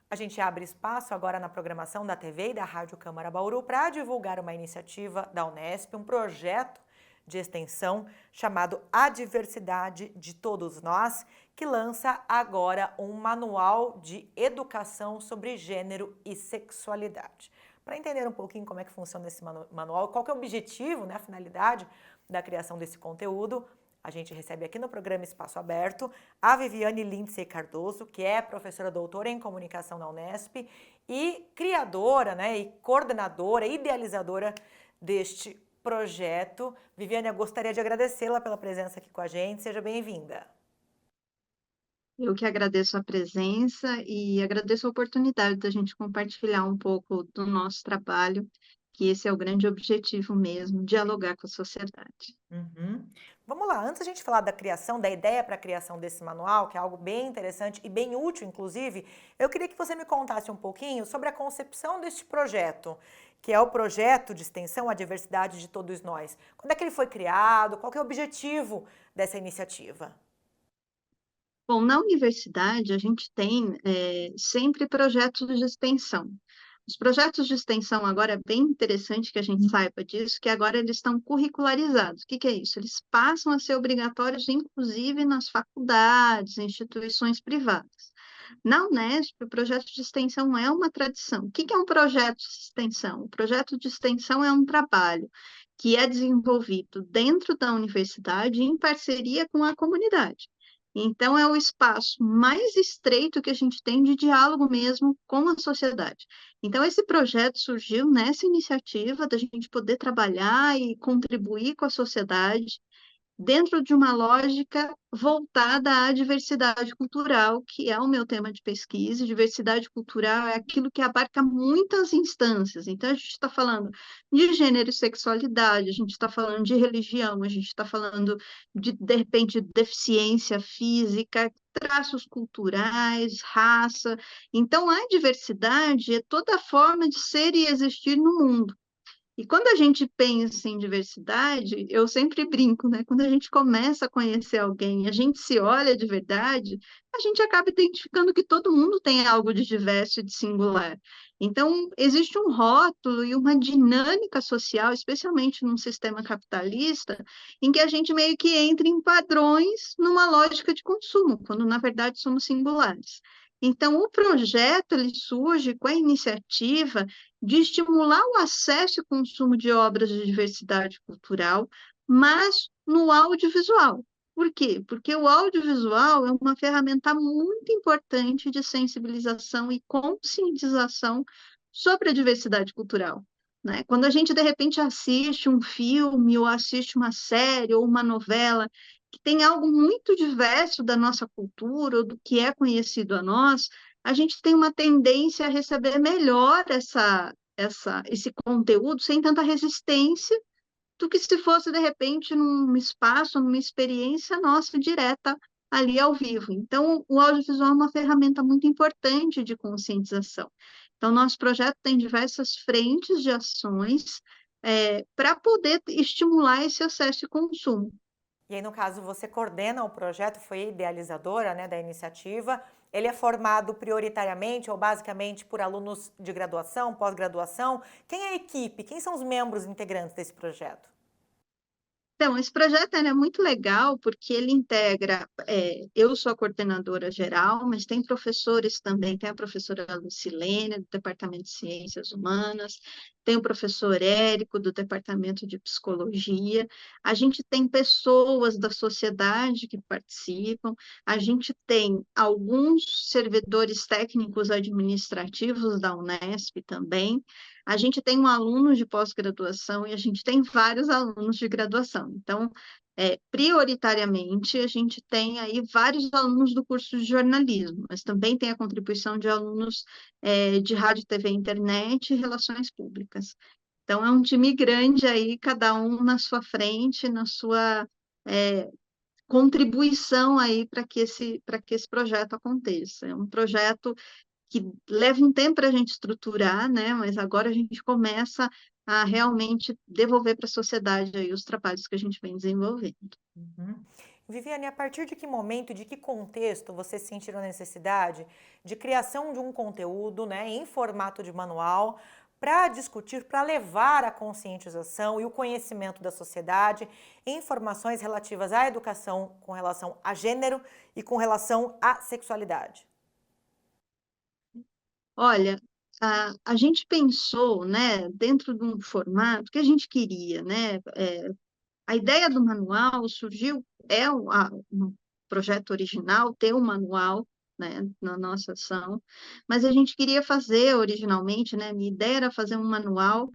A gente abre espaço agora na programação da TV e da Rádio Câmara Bauru para divulgar uma iniciativa da Unesp, um projeto de extensão chamado A Diversidade de Todos Nós, que lança agora um manual de educação sobre gênero e sexualidade. Para entender um pouquinho como é que funciona esse manual, qual que é o objetivo, né, a finalidade da criação desse conteúdo, a gente recebe aqui no programa Espaço Aberto a Viviane Lindsay Cardoso, que é professora doutora em comunicação na Unesp e criadora, né, e coordenadora, idealizadora deste projeto. Viviane, eu gostaria de agradecê-la pela presença aqui com a gente. Seja bem-vinda. Eu que agradeço a presença e agradeço a oportunidade da gente compartilhar um pouco do nosso trabalho, que esse é o grande objetivo mesmo, dialogar com a sociedade. Uhum. Vamos lá, antes a gente falar da criação, da ideia para a criação desse manual, que é algo bem interessante e bem útil, inclusive, eu queria que você me contasse um pouquinho sobre a concepção deste projeto, que é o projeto de extensão à diversidade de todos nós. Quando é que ele foi criado? Qual que é o objetivo dessa iniciativa? Bom, na universidade a gente tem sempre projetos de extensão. Os projetos de extensão agora é bem interessante que a gente saiba disso, que agora eles estão curricularizados. O que que é isso? Eles passam a ser obrigatórios, inclusive nas faculdades, instituições privadas. Na Unesp, o projeto de extensão é uma tradição. O que que é um projeto de extensão? O projeto de extensão é um trabalho que é desenvolvido dentro da universidade em parceria com a comunidade. Então, é o espaço mais estreito que a gente tem de diálogo mesmo com a sociedade. Então, esse projeto surgiu nessa iniciativa da gente poder trabalhar e contribuir com a sociedade dentro de uma lógica voltada à diversidade cultural, que é o meu tema de pesquisa. Diversidade cultural é aquilo que abarca muitas instâncias. Então, a gente está falando de gênero e sexualidade, a gente está falando de religião, a gente está falando de repente, deficiência física, traços culturais, raça. Então, a diversidade é toda forma de ser e existir no mundo. E quando a gente pensa em diversidade, eu sempre brinco, né? Quando a gente começa a conhecer alguém, a gente se olha de verdade, a gente acaba identificando que todo mundo tem algo de diverso e de singular. Então, existe um rótulo e uma dinâmica social, especialmente num sistema capitalista, em que a gente meio que entra em padrões numa lógica de consumo, quando na verdade somos singulares. Então, o projeto ele surge com a iniciativa de estimular o acesso e consumo de obras de diversidade cultural, mas no audiovisual. Por quê? Porque o audiovisual é uma ferramenta muito importante de sensibilização e conscientização sobre a diversidade cultural, né? Quando a gente, de repente, assiste um filme, ou assiste uma série, ou uma novela, que tem algo muito diverso da nossa cultura, ou do que é conhecido a nós, a gente tem uma tendência a receber melhor esse conteúdo sem tanta resistência do que se fosse, de repente, num espaço, numa experiência nossa direta ali ao vivo. Então, o audiovisual é uma ferramenta muito importante de conscientização. Então, nosso projeto tem diversas frentes de ações para poder estimular esse acesso e consumo. E aí, no caso, você coordena o projeto, foi idealizadora, né, da iniciativa. Ele é formado prioritariamente ou basicamente por alunos de graduação, pós-graduação. Quem é a equipe? Quem são os membros integrantes desse projeto? Então, esse projeto ele é muito legal porque ele integra, eu sou a coordenadora geral, mas tem professores também, tem a professora Lucilene, do Departamento de Ciências Humanas, tem o professor Érico, do Departamento de Psicologia, a gente tem pessoas da sociedade que participam, a gente tem alguns servidores técnicos administrativos da Unesp também, a gente tem um aluno de pós-graduação e a gente tem vários alunos de graduação. Então, prioritariamente, a gente tem aí vários alunos do curso de jornalismo, mas também tem a contribuição de alunos de rádio, TV, internet e relações públicas. Então, é um time grande aí, cada um na sua frente, na sua contribuição aí para que esse projeto aconteça. É um projeto que leva um tempo para a gente estruturar, né? Mas agora a gente começa a realmente devolver para a sociedade aí os trabalhos que a gente vem desenvolvendo. Uhum. Viviane, a partir de que momento, de que contexto vocês sentiram a necessidade de criação de um conteúdo, né, em formato de manual, para discutir, para levar a conscientização e o conhecimento da sociedade em informações relativas à educação com relação a gênero e com relação à sexualidade? Olha, a gente pensou, né, dentro de um formato que a gente queria, né, a ideia do manual surgiu, um projeto original, ter um manual, né, na nossa ação, mas a gente queria fazer originalmente, né, minha ideia era fazer um manual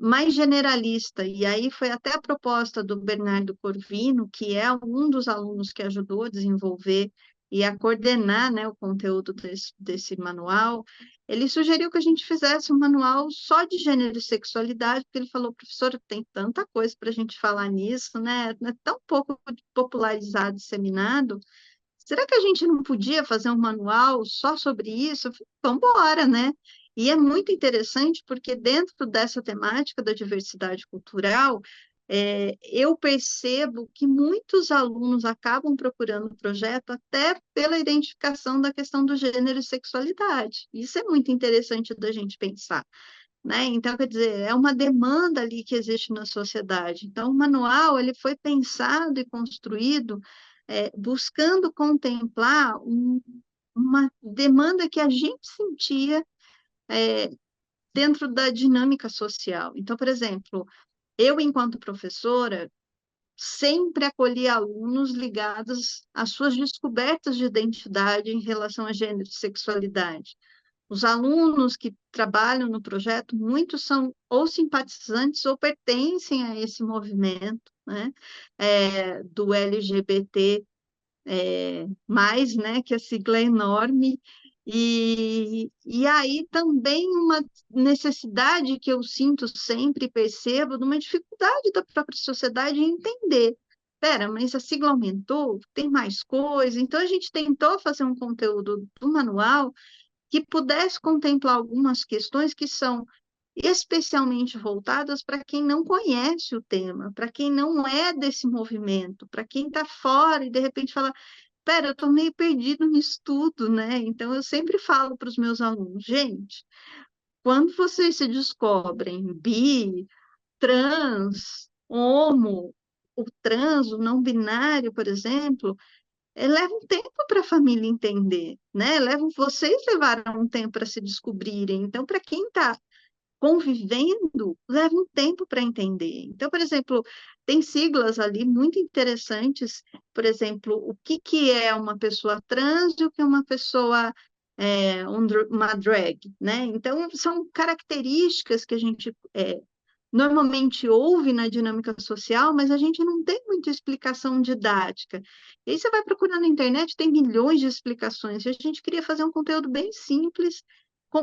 mais generalista, e aí foi até a proposta do Bernardo Corvino, que é um dos alunos que ajudou a desenvolver e a coordenar, né, o conteúdo desse manual. Ele sugeriu que a gente fizesse um manual só de gênero e sexualidade, porque ele falou, professora, tem tanta coisa para a gente falar nisso, né? É tão pouco popularizado, disseminado. Será que a gente não podia fazer um manual só sobre isso? Eu falei, vamos embora, né? E é muito interessante porque dentro dessa temática da diversidade cultural, eu percebo que muitos alunos acabam procurando o projeto até pela identificação da questão do gênero e sexualidade. Isso é muito interessante da gente pensar, né? Então, quer dizer, é uma demanda ali que existe na sociedade. Então, o manual ele foi pensado e construído buscando contemplar uma demanda que a gente sentia dentro da dinâmica social. Então, por exemplo, eu, enquanto professora, sempre acolhi alunos ligados às suas descobertas de identidade em relação a gênero e sexualidade. Os alunos que trabalham no projeto, muitos são ou simpatizantes ou pertencem a esse movimento, né, do LGBT, mais, né, que a sigla é enorme, e aí também uma necessidade que eu sinto sempre e percebo de uma dificuldade da própria sociedade em entender. Espera, mas a sigla aumentou, tem mais coisa, então a gente tentou fazer um conteúdo do manual que pudesse contemplar algumas questões que são especialmente voltadas para quem não conhece o tema, para quem não é desse movimento, para quem está fora e de repente fala, pera, eu estou meio perdido no estudo, né? Então eu sempre falo para os meus alunos, gente, quando vocês se descobrem bi, trans, homo, o trans, o não binário, por exemplo, leva um tempo para a família entender, né? Vocês levaram um tempo para se descobrirem. Então, para quem está convivendo, leva um tempo para entender. Então, por exemplo, tem siglas ali muito interessantes, por exemplo, o que, que é uma pessoa trans e o que é uma pessoa, uma drag, né? Então, são características que a gente normalmente ouve na dinâmica social, mas a gente não tem muita explicação didática. E aí você vai procurar na internet, tem milhões de explicações, e a gente queria fazer um conteúdo bem simples,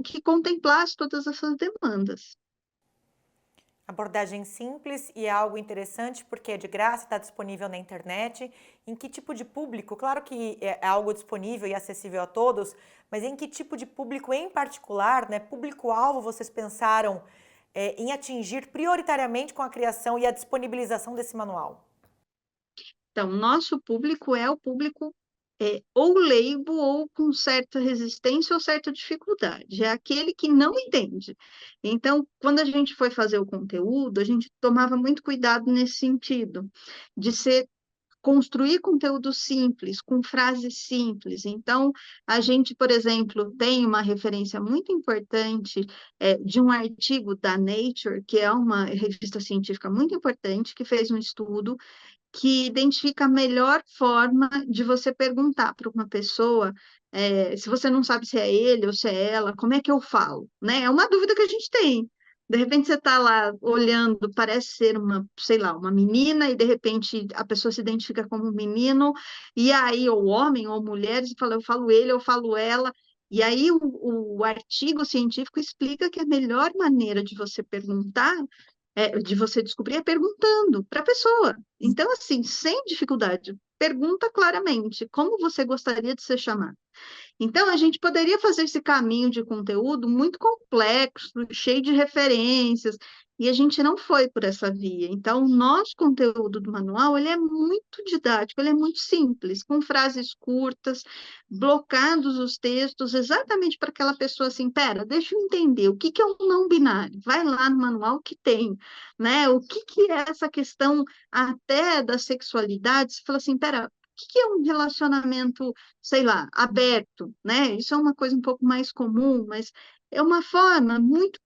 que contemplasse todas essas demandas. Abordagem simples e é algo interessante porque é de graça, está disponível na internet. Em que tipo de público? Claro que é algo disponível e acessível a todos, mas em que tipo de público em particular, né, público-alvo, vocês pensaram em atingir prioritariamente com a criação e a disponibilização desse manual? Então, nosso público é o público ou leigo ou com certa resistência ou certa dificuldade, é aquele que não entende. Então, quando a gente foi fazer o conteúdo, a gente tomava muito cuidado nesse sentido, de ser construir conteúdo simples, com frases simples. Então, a gente, por exemplo, tem uma referência muito importante de um artigo da Nature, que é uma revista científica muito importante, que fez um estudo que identifica a melhor forma de você perguntar para uma pessoa, se você não sabe se é ele ou se é ela, como é que eu falo, né? É uma dúvida que a gente tem. De repente você está lá olhando, parece ser uma, sei lá, uma menina, e de repente a pessoa se identifica como menino, e aí, ou homem ou mulher, e fala, eu falo ele, eu falo ela. E aí o artigo científico explica que a melhor maneira de você perguntar de você descobrir é perguntando para a pessoa. Então, assim, sem dificuldade, pergunta claramente como você gostaria de ser chamado. Então, a gente poderia fazer esse caminho de conteúdo muito complexo, cheio de referências, E a gente não foi por essa via. Então, o nosso conteúdo do manual, ele é muito didático, ele é muito simples, com frases curtas, blocados os textos, exatamente para aquela pessoa assim, pera, deixa eu entender, o que que é um não binário? Vai lá no manual que tem, né? O que que é essa questão até da sexualidade? Você fala assim, pera, o que que é um relacionamento, sei lá, aberto, né? Isso é uma coisa um pouco mais comum, mas é uma forma muito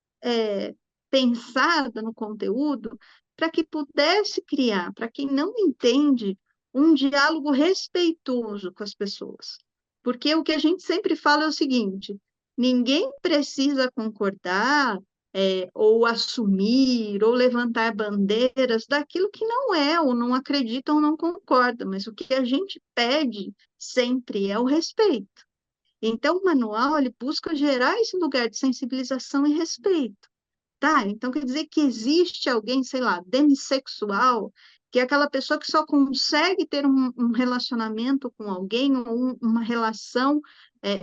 pensada no conteúdo para que pudesse criar, para quem não entende, um diálogo respeitoso com as pessoas. Porque o que a gente sempre fala é o seguinte: ninguém precisa concordar, ou assumir, ou levantar bandeiras daquilo que não é, ou não acredita, ou não concorda, mas o que a gente pede sempre é o respeito. Então, o manual ele busca gerar esse lugar de sensibilização e respeito. Tá, então quer dizer que existe alguém, sei lá, demissexual, que é aquela pessoa que só consegue ter um relacionamento com alguém, ou uma relação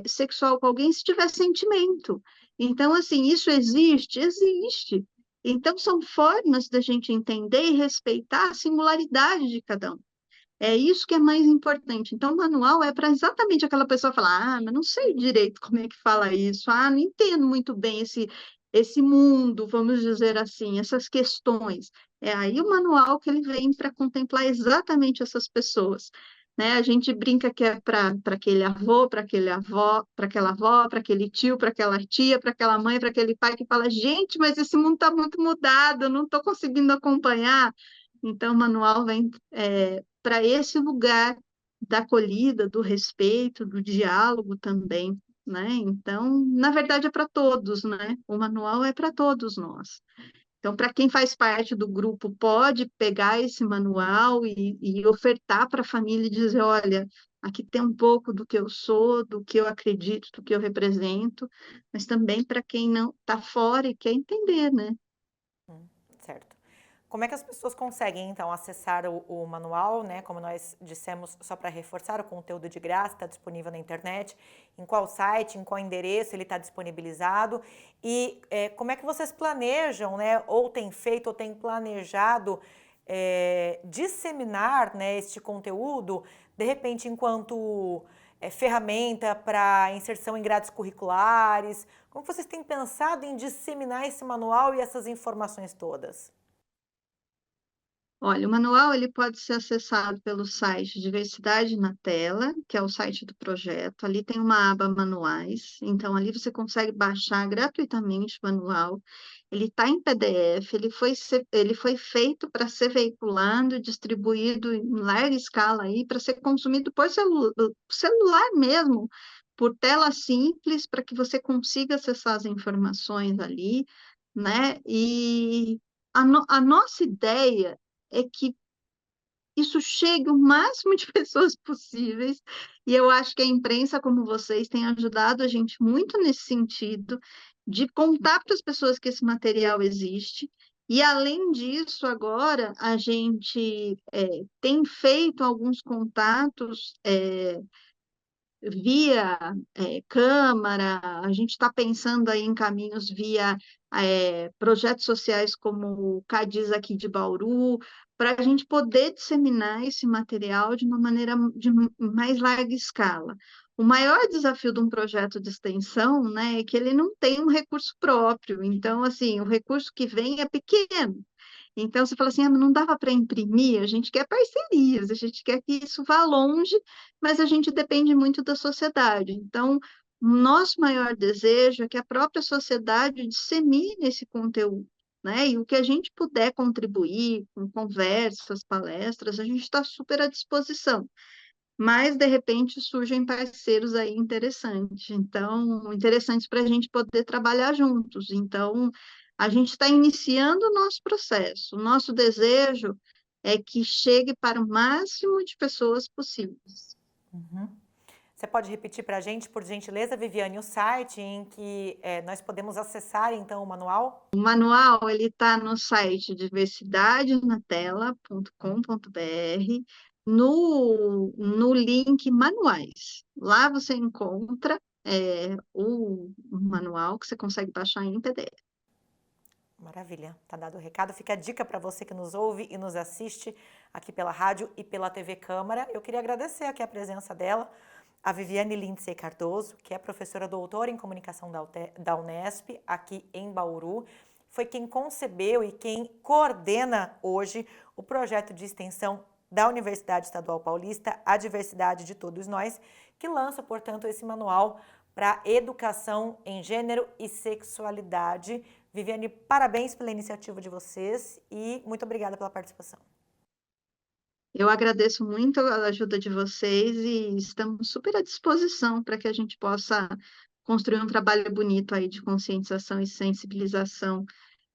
sexual com alguém se tiver sentimento. Então, assim, isso existe? Existe. Então, são formas da gente entender e respeitar a singularidade de cada um. É isso que é mais importante. Então, o manual é para exatamente aquela pessoa falar: ah, mas não sei direito como é que fala isso, ah, não entendo muito bem esse mundo, vamos dizer assim, essas questões. É aí o manual que ele vem para contemplar exatamente essas pessoas. Né? A gente brinca que é para aquele avô, para aquele avó, para aquela avó, para aquele tio, para aquela tia, para aquela mãe, para aquele pai que fala: gente, mas esse mundo está muito mudado, eu não estou conseguindo acompanhar. Então, o manual vem para esse lugar da acolhida, do respeito, do diálogo também, né? Então, na verdade, é para todos, né? O manual é para todos nós. Então, para quem faz parte do grupo, pode pegar esse manual e ofertar para a família e dizer: olha, aqui tem um pouco do que eu sou, do que eu acredito, do que eu represento, mas também para quem não está fora e quer entender, né? Certo. Como é que as pessoas conseguem, então, acessar o manual, né? Como nós dissemos, só para reforçar, o conteúdo de graça está disponível na internet. Em qual site, em qual endereço ele está disponibilizado? E como é que vocês planejam, né? Ou têm feito, ou têm planejado disseminar, né, este conteúdo, de repente, enquanto ferramenta para inserção em grades curriculares? Como vocês têm pensado em disseminar esse manual e essas informações todas? Olha, o manual ele pode ser acessado pelo site Diversidade na Tela, que é o site do projeto. Ali tem uma aba Manuais, então ali você consegue baixar gratuitamente o manual. Ele está em PDF, ele foi feito para ser veiculado e distribuído em larga escala aí, para ser consumido por celular mesmo, por tela simples, para que você consiga acessar as informações ali, né? E a nossa ideia é que isso chegue o máximo de pessoas possíveis, e eu acho que a imprensa, como vocês, tem ajudado a gente muito nesse sentido, de contar para as pessoas que esse material existe, e além disso, agora a gente tem feito alguns contatos via Câmara, a gente está pensando aí em caminhos via projetos sociais como o Cadiz aqui de Bauru, para a gente poder disseminar esse material de uma maneira de mais larga escala. O maior desafio de um projeto de extensão, né, é que ele não tem um recurso próprio, então, assim, o recurso que vem é pequeno. Então, você fala assim: ah, mas não dava para imprimir, a gente quer parcerias, a gente quer que isso vá longe, mas a gente depende muito da sociedade. Então, o nosso maior desejo é que a própria sociedade dissemine esse conteúdo, né? E o que a gente puder contribuir com conversas, palestras, a gente está super à disposição. Mas, de repente, surgem parceiros aí interessantes para a gente poder trabalhar juntos. Então, a gente está iniciando o nosso processo. O nosso desejo é que chegue para o máximo de pessoas possíveis. Você pode repetir para a gente, por gentileza, Viviane, o site em que nós podemos acessar, então, o manual? O manual ele está no site diversidadenatela.com.br, no link Manuais. Lá você encontra o manual que você consegue baixar em PDF. Maravilha, tá dado o recado. Fica a dica para você que nos ouve e nos assiste aqui pela rádio e pela TV Câmara. Eu queria agradecer aqui a presença dela, a Viviane Lindsay Cardoso, que é professora doutora em comunicação da Unesp, aqui em Bauru. Foi quem concebeu e quem coordena hoje o projeto de extensão da Universidade Estadual Paulista, A Diversidade de Todos Nós, que lança, portanto, esse manual para educação em gênero e sexualidade. Viviane, parabéns pela iniciativa de vocês e muito obrigada pela participação. Eu agradeço muito a ajuda de vocês e estamos super à disposição para que a gente possa construir um trabalho bonito aí de conscientização e sensibilização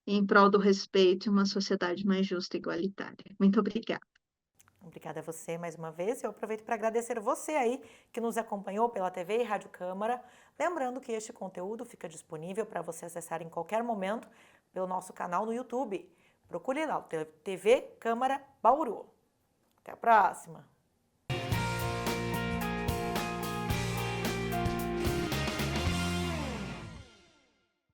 em prol do respeito e uma sociedade mais justa e igualitária. Muito obrigada. Obrigada a você mais uma vez. Eu aproveito para agradecer você aí que nos acompanhou pela TV e Rádio Câmara. Lembrando que este conteúdo fica disponível para você acessar em qualquer momento pelo nosso canal no YouTube. Procure lá o TV Câmara Bauru. Até a próxima!